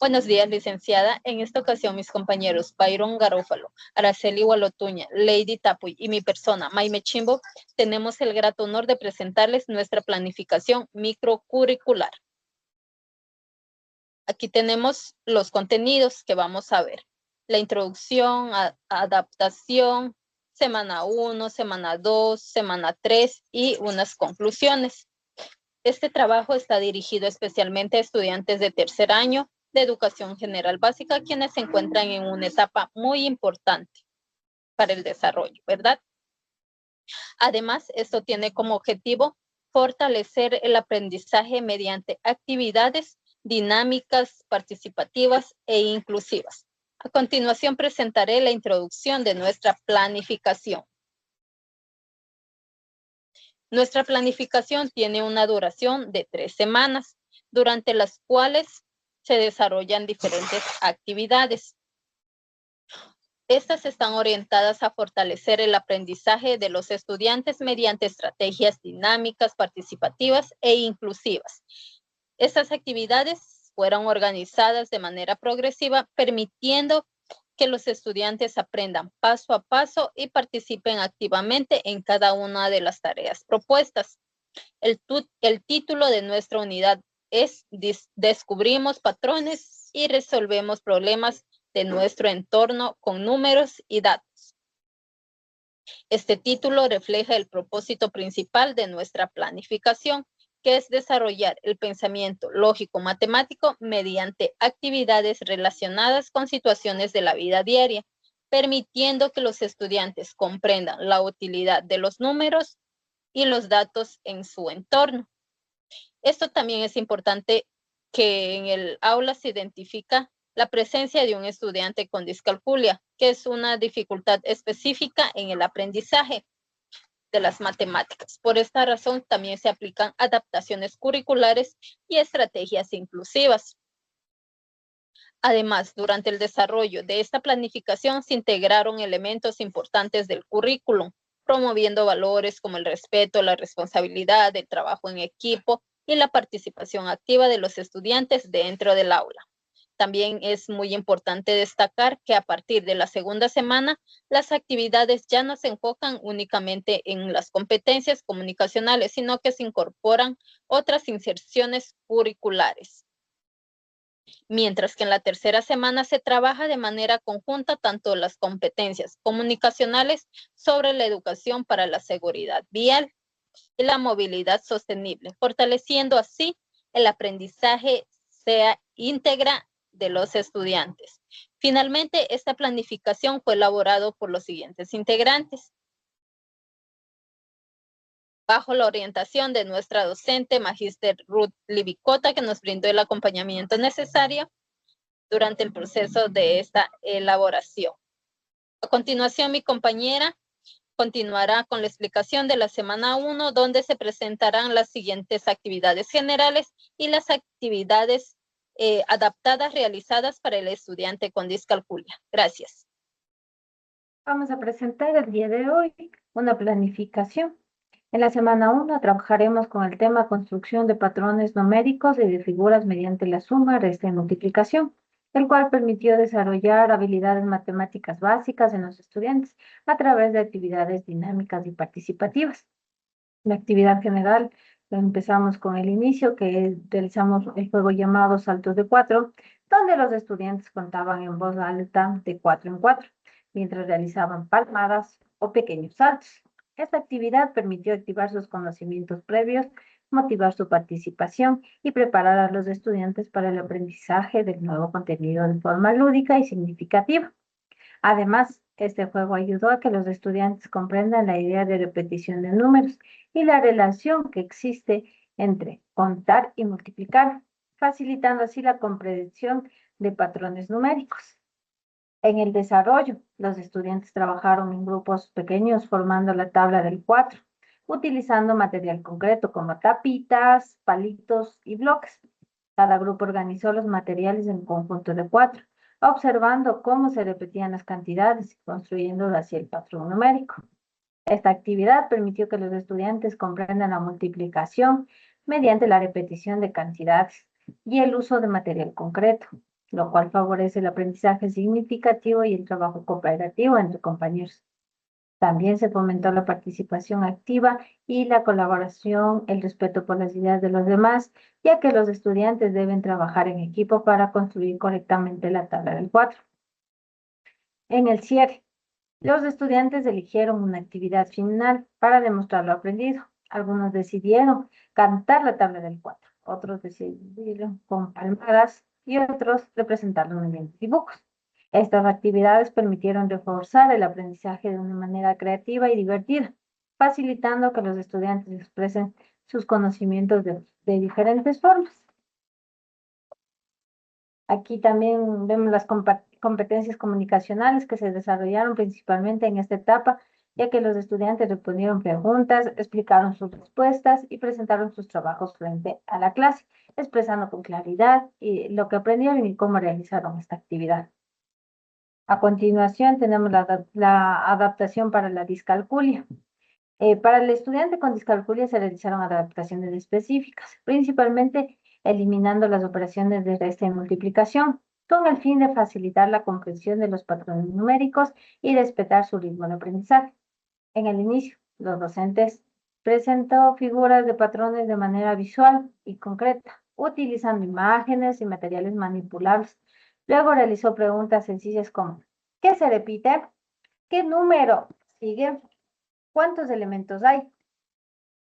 Buenos días, licenciada. En esta ocasión, mis compañeros Byron Garófalo, Araceli Gualotuña, Lady Tapuy y mi persona, Maime Chimbo, tenemos el grato honor de presentarles nuestra planificación microcurricular. Aquí tenemos los contenidos que vamos a ver. La introducción, adaptación, semana 1, semana 2, semana 3 y unas conclusiones. Este trabajo está dirigido especialmente a estudiantes de tercer año de educación general básica, quienes se encuentran en una etapa muy importante para el desarrollo, ¿verdad? Además, esto tiene como objetivo fortalecer el aprendizaje mediante actividades dinámicas, participativas e inclusivas. A continuación presentaré la introducción de nuestra planificación. Nuestra planificación tiene una duración de 3 semanas, durante las cuales se desarrollan diferentes actividades. Estas están orientadas a fortalecer el aprendizaje de los estudiantes mediante estrategias dinámicas, participativas e inclusivas. Estas actividades fueron organizadas de manera progresiva, permitiendo que los estudiantes aprendan paso a paso y participen activamente en cada una de las tareas propuestas. El título de nuestra unidad es Descubrimos patrones y resolvemos problemas de nuestro entorno con números y datos. Este título refleja el propósito principal de nuestra planificación, que es desarrollar el pensamiento lógico-matemático mediante actividades relacionadas con situaciones de la vida diaria, permitiendo que los estudiantes comprendan la utilidad de los números y los datos en su entorno. Esto también es importante, que en el aula se identifica la presencia de un estudiante con discalculia, que es una dificultad específica en el aprendizaje de las matemáticas. Por esta razón, también se aplican adaptaciones curriculares y estrategias inclusivas. Además, durante el desarrollo de esta planificación se integraron elementos importantes del currículum, promoviendo valores como el respeto, la responsabilidad, el trabajo en equipo y la participación activa de los estudiantes dentro del aula. También es muy importante destacar que a partir de la segunda semana, las actividades ya no se enfocan únicamente en las competencias comunicacionales, sino que se incorporan otras inserciones curriculares. Mientras que en la tercera semana se trabaja de manera conjunta tanto las competencias comunicacionales sobre la educación para la seguridad vial y la movilidad sostenible, fortaleciendo así el aprendizaje sea íntegra de los estudiantes. Finalmente, esta planificación fue elaborada por los siguientes integrantes, bajo la orientación de nuestra docente, Magíster Ruth Libicota, que nos brindó el acompañamiento necesario durante el proceso de esta elaboración. A continuación, mi compañera continuará con la explicación de la semana 1, donde se presentarán las siguientes actividades generales y las actividades adaptadas realizadas para el estudiante con discalculia. Gracias. Vamos a presentar el día de hoy una planificación. En la semana 1 trabajaremos con el tema construcción de patrones numéricos y de figuras mediante la suma, resta y multiplicación, el cual permitió desarrollar habilidades matemáticas básicas en los estudiantes a través de actividades dinámicas y participativas. La actividad general, empezamos con el inicio, que realizamos el juego llamado Saltos de 4, donde los estudiantes contaban en voz alta de 4 en 4, mientras realizaban palmadas o pequeños saltos. Esta actividad permitió activar sus conocimientos previos, motivar su participación y preparar a los estudiantes para el aprendizaje del nuevo contenido de forma lúdica y significativa. Además, este juego ayudó a que los estudiantes comprendan la idea de repetición de números y la relación que existe entre contar y multiplicar, facilitando así la comprensión de patrones numéricos. En el desarrollo, los estudiantes trabajaron en grupos pequeños formando la tabla del 4, utilizando material concreto como tapitas, palitos y bloques. Cada grupo organizó los materiales en un conjunto de 4, observando cómo se repetían las cantidades y construyendo así el patrón numérico. Esta actividad permitió que los estudiantes comprendan la multiplicación mediante la repetición de cantidades y el uso de material concreto. lo cual favorece el aprendizaje significativo y el trabajo cooperativo entre compañeros. También se fomentó la participación activa y la colaboración, el respeto por las ideas de los demás, ya que los estudiantes deben trabajar en equipo para construir correctamente la tabla del 4. En el cierre, los estudiantes eligieron una actividad final para demostrar lo aprendido. Algunos decidieron cantar la tabla del 4, otros decidieron con palmadas y otros representarlo mediante dibujos. Estas actividades permitieron reforzar el aprendizaje de una manera creativa y divertida, facilitando que los estudiantes expresen sus conocimientos de diferentes formas. Aquí también vemos las competencias comunicacionales que se desarrollaron principalmente en esta etapa, ya que los estudiantes respondieron preguntas, explicaron sus respuestas y presentaron sus trabajos frente a la clase, expresando con claridad lo que aprendieron y cómo realizaron esta actividad. A continuación tenemos la adaptación para la discalculia. Para el estudiante con discalculia se realizaron adaptaciones específicas, principalmente eliminando las operaciones de resta y multiplicación, con el fin de facilitar la comprensión de los patrones numéricos y respetar su ritmo de aprendizaje. En el inicio, los docentes presentó figuras de patrones de manera visual y concreta, utilizando imágenes y materiales manipulables. Luego realizó preguntas sencillas como: ¿qué se repite? ¿Qué número sigue? ¿Cuántos elementos hay?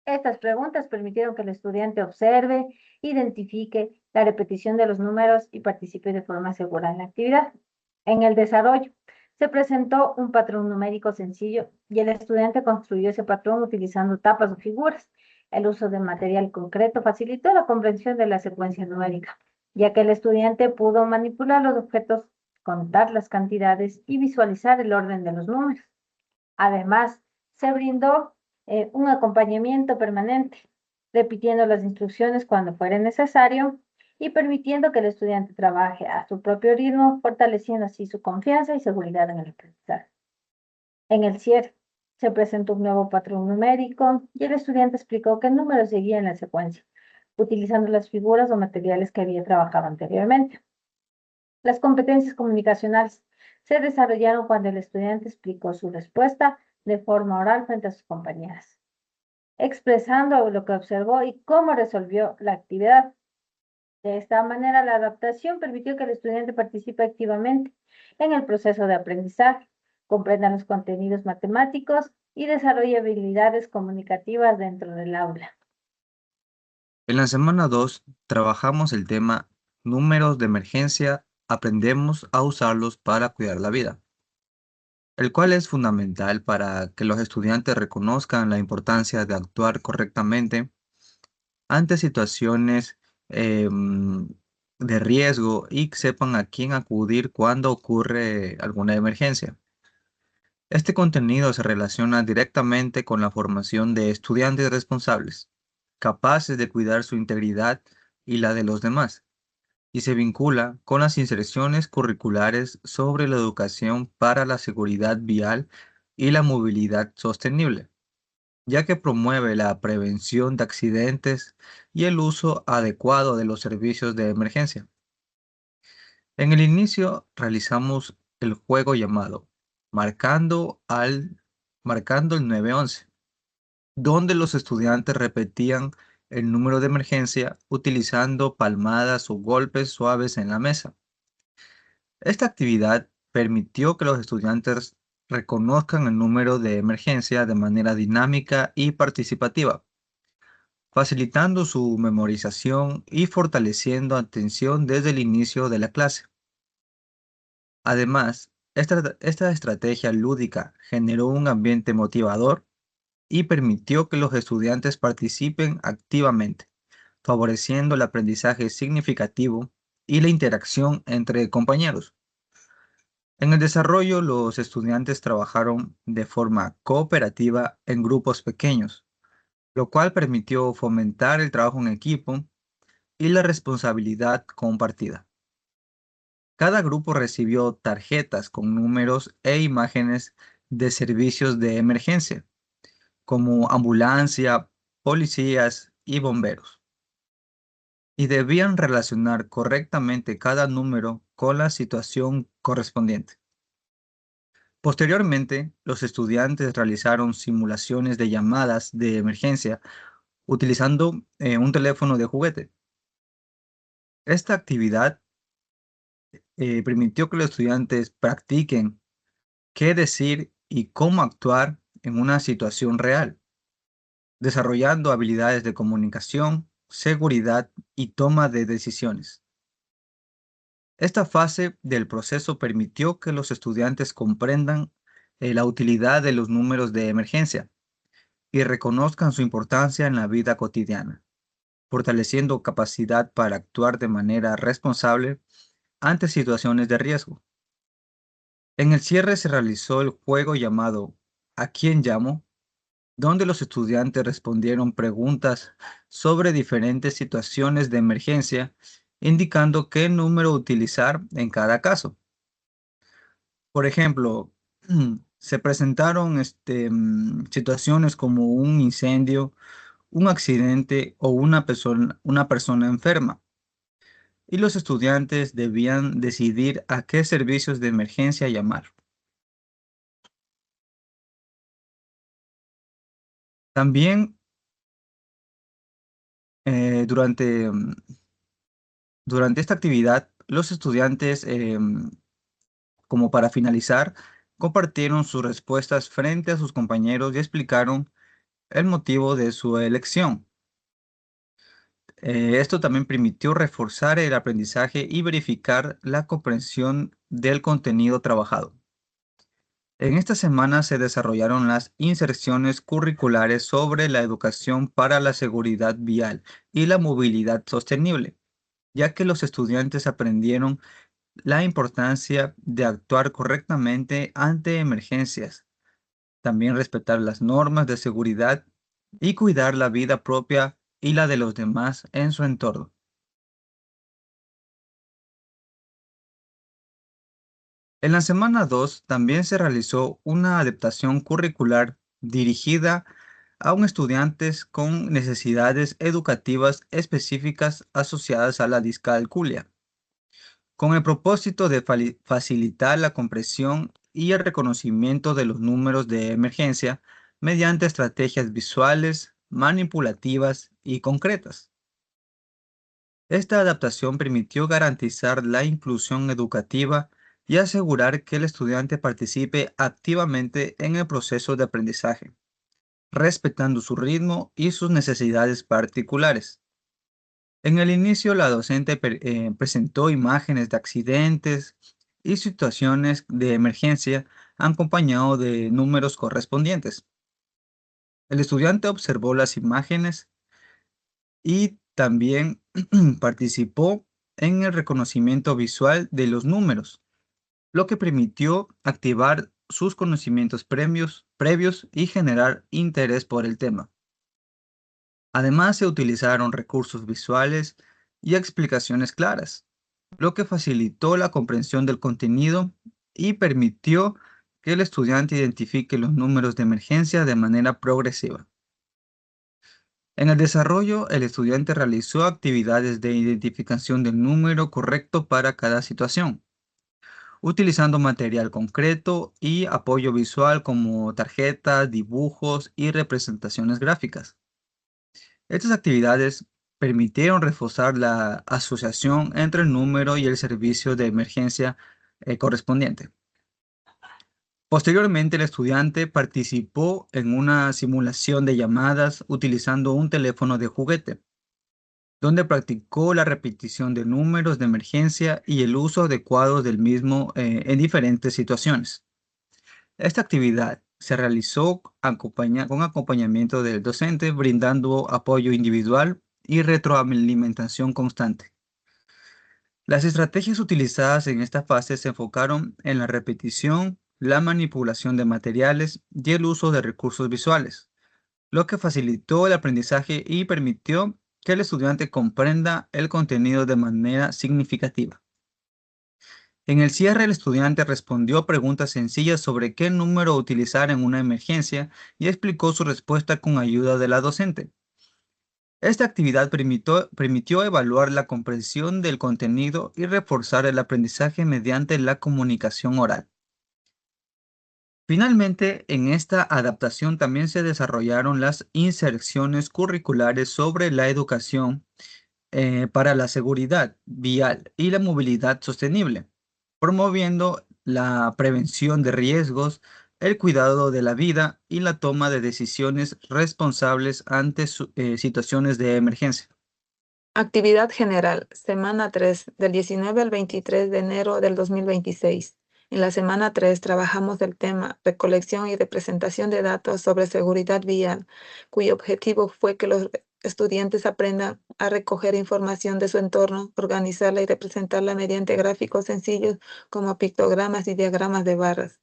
Estas preguntas permitieron que el estudiante observe, identifique la repetición de los números y participe de forma segura en la actividad. En el desarrollo, se presentó un patrón numérico sencillo y el estudiante construyó ese patrón utilizando tapas o figuras. El uso de material concreto facilitó la comprensión de la secuencia numérica, ya que el estudiante pudo manipular los objetos, contar las cantidades y visualizar el orden de los números. Además, se brindó un acompañamiento permanente, repitiendo las instrucciones cuando fuera necesario y permitiendo que el estudiante trabaje a su propio ritmo, fortaleciendo así su confianza y seguridad en el aprendizaje. En el cierre, se presentó un nuevo patrón numérico y el estudiante explicó qué número seguía en la secuencia, utilizando las figuras o materiales que había trabajado anteriormente. Las competencias comunicacionales se desarrollaron cuando el estudiante explicó su respuesta de forma oral frente a sus compañeras, expresando lo que observó y cómo resolvió la actividad. De esta manera, la adaptación permitió que el estudiante participe activamente en el proceso de aprendizaje, comprenda los contenidos matemáticos y desarrolle habilidades comunicativas dentro del aula. En la semana 2 trabajamos el tema números de emergencia, aprendemos a usarlos para cuidar la vida, el cual es fundamental para que los estudiantes reconozcan la importancia de actuar correctamente ante situaciones de riesgo y sepan a quién acudir cuando ocurre alguna emergencia. Este contenido se relaciona directamente con la formación de estudiantes responsables, capaces de cuidar su integridad y la de los demás, y se vincula con las inserciones curriculares sobre la educación para la seguridad vial y la movilidad sostenible, ya que promueve la prevención de accidentes y el uso adecuado de los servicios de emergencia. En el inicio realizamos el juego llamado Marcando el 911, donde los estudiantes repetían el número de emergencia utilizando palmadas o golpes suaves en la mesa. Esta actividad permitió que los estudiantes reconozcan el número de emergencia de manera dinámica y participativa, facilitando su memorización y fortaleciendo atención desde el inicio de la clase. Además, esta estrategia lúdica generó un ambiente motivador y permitió que los estudiantes participen activamente, favoreciendo el aprendizaje significativo y la interacción entre compañeros. En el desarrollo, los estudiantes trabajaron de forma cooperativa en grupos pequeños, lo cual permitió fomentar el trabajo en equipo y la responsabilidad compartida. Cada grupo recibió tarjetas con números e imágenes de servicios de emergencia, como ambulancia, policías y bomberos, y debían relacionar correctamente cada número con la situación correspondiente. Posteriormente, los estudiantes realizaron simulaciones de llamadas de emergencia utilizando un teléfono de juguete. Esta actividad permitió que los estudiantes practiquen qué decir y cómo actuar en una situación real, desarrollando habilidades de comunicación, seguridad y toma de decisiones. Esta fase del proceso permitió que los estudiantes comprendan la utilidad de los números de emergencia y reconozcan su importancia en la vida cotidiana, fortaleciendo capacidad para actuar de manera responsable ante situaciones de riesgo. En el cierre se realizó el juego llamado ¿A quién llamo?, donde los estudiantes respondieron preguntas sobre diferentes situaciones de emergencia, indicando qué número utilizar en cada caso. Por ejemplo, se presentaron situaciones como un incendio, un accidente o una persona enferma, y los estudiantes debían decidir a qué servicios de emergencia llamar. También durante esta actividad, los estudiantes, como para finalizar, compartieron sus respuestas frente a sus compañeros y explicaron el motivo de su elección. Esto también permitió reforzar el aprendizaje y verificar la comprensión del contenido trabajado. En esta semana se desarrollaron las inserciones curriculares sobre la educación para la seguridad vial y la movilidad sostenible, ya que los estudiantes aprendieron la importancia de actuar correctamente ante emergencias, también respetar las normas de seguridad y cuidar la vida propia y la de los demás en su entorno. En la semana 2 también se realizó una adaptación curricular dirigida a estudiantes con necesidades educativas específicas asociadas a la discalculia, con el propósito de facilitar la comprensión y el reconocimiento de los números de emergencia mediante estrategias visuales, manipulativas y concretas. Esta adaptación permitió garantizar la inclusión educativa y asegurar que el estudiante participe activamente en el proceso de aprendizaje, respetando su ritmo y sus necesidades particulares. En el inicio, la docente presentó imágenes de accidentes y situaciones de emergencia acompañado de números correspondientes. El estudiante observó las imágenes y también participó en el reconocimiento visual de los números, lo que permitió activar sus conocimientos previos y generar interés por el tema. Además, se utilizaron recursos visuales y explicaciones claras, lo que facilitó la comprensión del contenido y permitió que el estudiante identifique los números de emergencia de manera progresiva. En el desarrollo, el estudiante realizó actividades de identificación del número correcto para cada situación, utilizando material concreto y apoyo visual como tarjetas, dibujos y representaciones gráficas. Estas actividades permitieron reforzar la asociación entre el número y el servicio de emergencia correspondiente. Posteriormente, el estudiante participó en una simulación de llamadas utilizando un teléfono de juguete, donde practicó la repetición de números de emergencia y el uso adecuado del mismo en diferentes situaciones. Esta actividad se realizó con acompañamiento del docente, brindando apoyo individual y retroalimentación constante. Las estrategias utilizadas en esta fase se enfocaron en la repetición, la manipulación de materiales y el uso de recursos visuales, lo que facilitó el aprendizaje y permitió que el estudiante comprenda el contenido de manera significativa. En el cierre, el estudiante respondió preguntas sencillas sobre qué número utilizar en una emergencia y explicó su respuesta con ayuda de la docente. Esta actividad permitió evaluar la comprensión del contenido y reforzar el aprendizaje mediante la comunicación oral. Finalmente, en esta adaptación también se desarrollaron las inserciones curriculares sobre la educación para la seguridad vial y la movilidad sostenible, promoviendo la prevención de riesgos, el cuidado de la vida y la toma de decisiones responsables ante situaciones de emergencia. Actividad general, semana 3, del 19 al 23 de enero del 2026. En la semana 3 trabajamos el tema recolección y representación de datos sobre seguridad vial, cuyo objetivo fue que los estudiantes aprendan a recoger información de su entorno, organizarla y representarla mediante gráficos sencillos como pictogramas y diagramas de barras.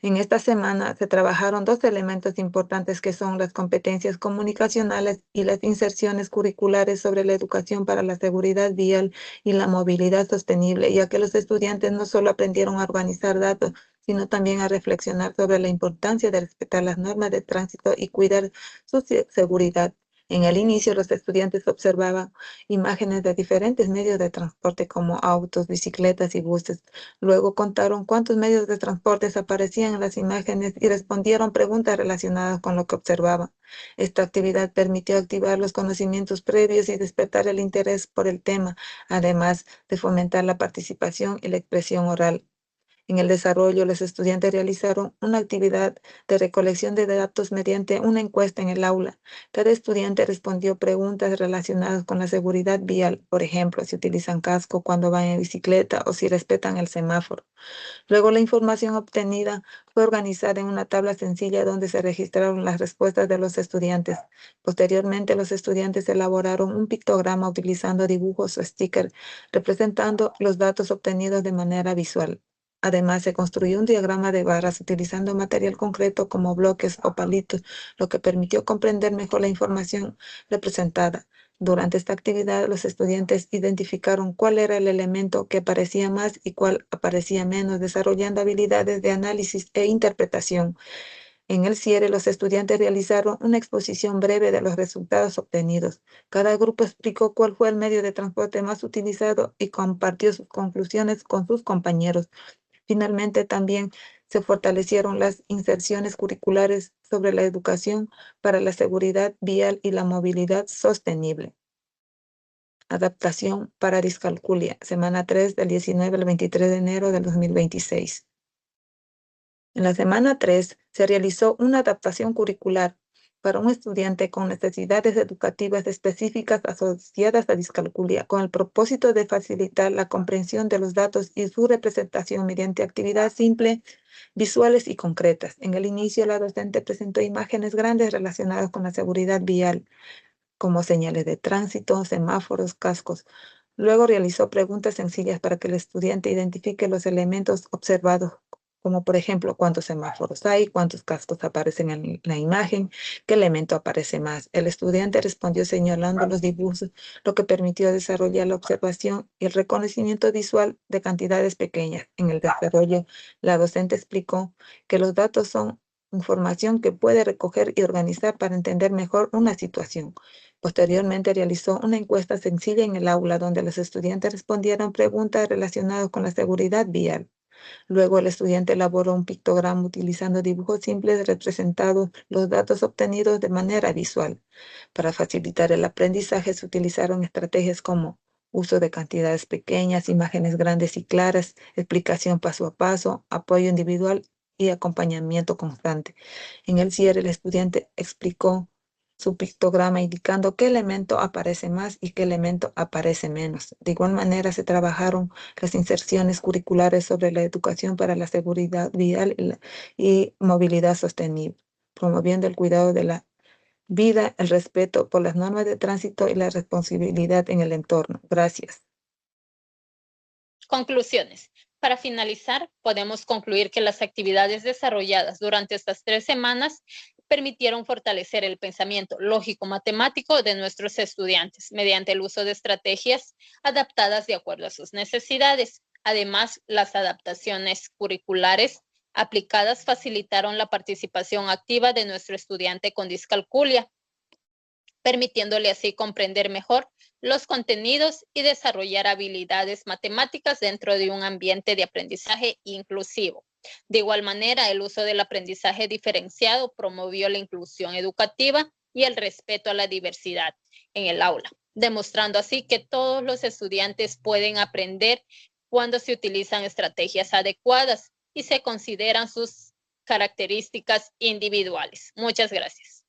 En esta semana se trabajaron dos elementos importantes que son las competencias comunicacionales y las inserciones curriculares sobre la educación para la seguridad vial y la movilidad sostenible, ya que los estudiantes no solo aprendieron a organizar datos, sino también a reflexionar sobre la importancia de respetar las normas de tránsito y cuidar su seguridad. En el inicio, los estudiantes observaban imágenes de diferentes medios de transporte como autos, bicicletas y buses. Luego contaron cuántos medios de transporte aparecían en las imágenes y respondieron preguntas relacionadas con lo que observaban. Esta actividad permitió activar los conocimientos previos y despertar el interés por el tema, además de fomentar la participación y la expresión oral. En el desarrollo, los estudiantes realizaron una actividad de recolección de datos mediante una encuesta en el aula. Cada estudiante respondió preguntas relacionadas con la seguridad vial, por ejemplo, si utilizan casco cuando van en bicicleta o si respetan el semáforo. Luego, la información obtenida fue organizada en una tabla sencilla donde se registraron las respuestas de los estudiantes. Posteriormente, los estudiantes elaboraron un pictograma utilizando dibujos o stickers representando los datos obtenidos de manera visual. Además, se construyó un diagrama de barras utilizando material concreto como bloques o palitos, lo que permitió comprender mejor la información representada. Durante esta actividad, los estudiantes identificaron cuál era el elemento que aparecía más y cuál aparecía menos, desarrollando habilidades de análisis e interpretación. En el cierre, los estudiantes realizaron una exposición breve de los resultados obtenidos. Cada grupo explicó cuál fue el medio de transporte más utilizado y compartió sus conclusiones con sus compañeros. Finalmente, también se fortalecieron las inserciones curriculares sobre la educación para la seguridad vial y la movilidad sostenible. Adaptación para discalculia, semana 3 del 19 al 23 de enero del 2026. En la semana 3 se realizó una adaptación curricular para un estudiante con necesidades educativas específicas asociadas a discalculia, con el propósito de facilitar la comprensión de los datos y su representación mediante actividades simples, visuales y concretas. En el inicio, la docente presentó imágenes grandes relacionadas con la seguridad vial, como señales de tránsito, semáforos, cascos. Luego realizó preguntas sencillas para que el estudiante identifique los elementos observados, como por ejemplo cuántos semáforos hay, cuántos cascos aparecen en la imagen, qué elemento aparece más. El estudiante respondió señalando los dibujos, lo que permitió desarrollar la observación y el reconocimiento visual de cantidades pequeñas. En el desarrollo, la docente explicó que los datos son información que puede recoger y organizar para entender mejor una situación. Posteriormente realizó una encuesta sencilla en el aula donde los estudiantes respondieron preguntas relacionadas con la seguridad vial. Luego el estudiante elaboró un pictograma utilizando dibujos simples representados los datos obtenidos de manera visual. Para facilitar el aprendizaje se utilizaron estrategias como uso de cantidades pequeñas, imágenes grandes y claras, explicación paso a paso, apoyo individual y acompañamiento constante. En el cierre el estudiante explicó su pictograma indicando qué elemento aparece más y qué elemento aparece menos. De igual manera se trabajaron las inserciones curriculares sobre la educación para la seguridad vial y movilidad sostenible, promoviendo el cuidado de la vida, el respeto por las normas de tránsito y la responsabilidad en el entorno. Gracias. Conclusiones. Para finalizar, podemos concluir que las actividades desarrolladas durante estas 3 semanas permitieron fortalecer el pensamiento lógico-matemático de nuestros estudiantes mediante el uso de estrategias adaptadas de acuerdo a sus necesidades. Además, las adaptaciones curriculares aplicadas facilitaron la participación activa de nuestro estudiante con discalculia, permitiéndole así comprender mejor los contenidos y desarrollar habilidades matemáticas dentro de un ambiente de aprendizaje inclusivo. De igual manera, el uso del aprendizaje diferenciado promovió la inclusión educativa y el respeto a la diversidad en el aula, demostrando así que todos los estudiantes pueden aprender cuando se utilizan estrategias adecuadas y se consideran sus características individuales. Muchas gracias.